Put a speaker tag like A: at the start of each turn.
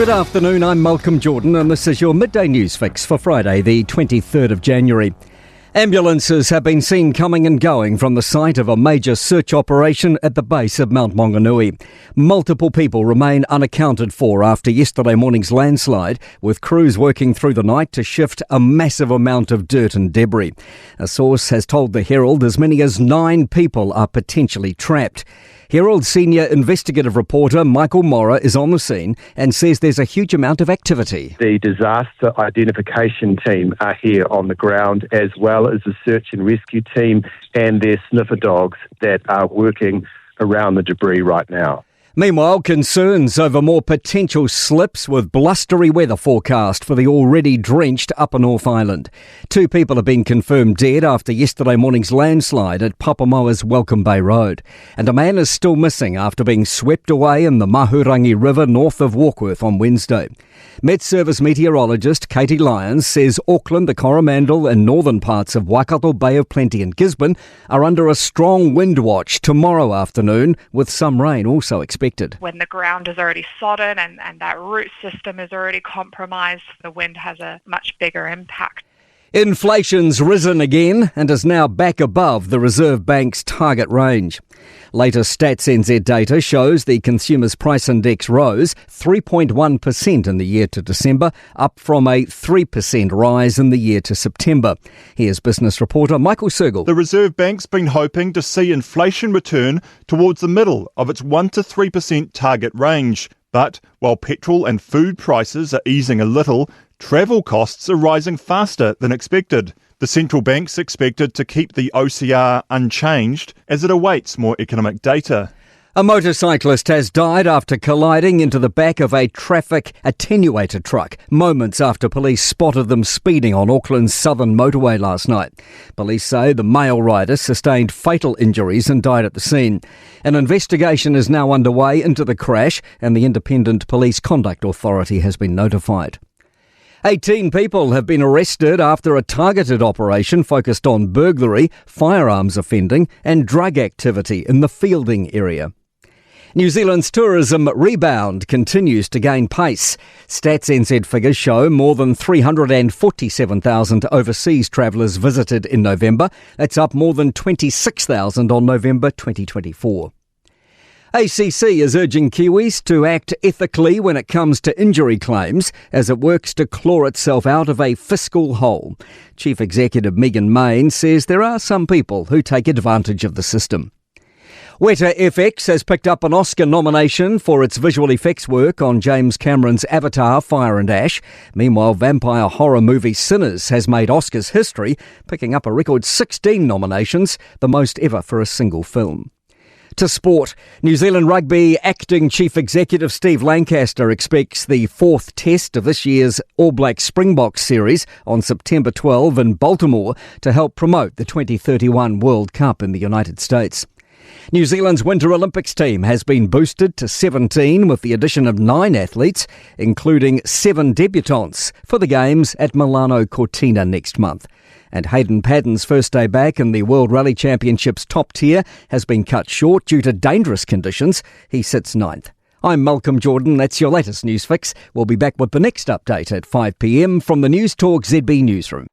A: Good afternoon, I'm Malcolm Jordan and this is your Midday News Fix for Friday the 23rd of January. Ambulances have been seen coming and going from the site of a major search operation at the base of Mount Maunganui. Multiple people remain unaccounted for after yesterday morning's landslide, with crews working through the night to shift a massive amount of dirt and debris. A source has told the Herald as many as 9 people are potentially trapped. Herald senior investigative reporter Michael Mora is on the scene and says there's a huge amount of activity.
B: The disaster identification team are here on the ground, as well as the search and rescue team and their sniffer dogs that are working around the debris right now.
A: Meanwhile, concerns over more potential slips with blustery weather forecast for the already drenched Upper North Island. 2 people have been confirmed dead after yesterday morning's landslide at Papamoa's Welcome Bay Road. And a man is still missing after being swept away in the Mahurangi River north of Warkworth on Wednesday. Met Service meteorologist Katie Lyons says Auckland, the Coromandel and northern parts of Waikato, Bay of Plenty and Gisborne are under a strong wind watch tomorrow afternoon, with some rain also expected.
C: When the ground is already sodden and that root system is already compromised, the wind has a much bigger impact.
A: Inflation's risen again and is now back above the Reserve Bank's target range. Latest Stats NZ data shows the Consumers Price Index rose 3.1% in the year to December, up from a 3% rise in the year to September. Here's business reporter Michael Sergel.
D: The Reserve Bank's been hoping to see inflation return towards the middle of its 1 to 3% target range. But while petrol and food prices are easing a little, travel costs are rising faster than expected. The central bank's expected to keep the OCR unchanged as it awaits more economic data.
A: A motorcyclist has died after colliding into the back of a traffic attenuator truck moments after police spotted them speeding on Auckland's southern motorway last night. Police say the male rider sustained fatal injuries and died at the scene. An investigation is now underway into the crash and the Independent Police Conduct Authority has been notified. 18 people have been arrested after a targeted operation focused on burglary, firearms offending and drug activity in the Fielding area. New Zealand's tourism rebound continues to gain pace. Stats NZ figures show more than 347,000 overseas travellers visited in November. That's up more than 26,000 on November 2024. ACC is urging Kiwis to act ethically when it comes to injury claims as it works to claw itself out of a fiscal hole. Chief Executive Megan Main says there are some people who take advantage of the system. Weta FX has picked up an Oscar nomination for its visual effects work on James Cameron's Avatar, Fire and Ash. Meanwhile, vampire horror movie Sinners has made Oscars history, picking up a record 16 nominations, the most ever for a single film. To sport, New Zealand Rugby Acting Chief Executive Steve Lancaster expects the 4th test of this year's All Black Springboks series on September 12 in Baltimore to help promote the 2031 World Cup in the United States. New Zealand's Winter Olympics team has been boosted to 17 with the addition of 9 athletes, including 7 debutants for the Games at Milano Cortina next month. And Hayden Paddon's first day back in the World Rally Championships top tier has been cut short due to dangerous conditions. He sits 9th. I'm Malcolm Jordan. That's your latest news fix. We'll be back with the next update at 5 p.m. from the Newstalk ZB newsroom.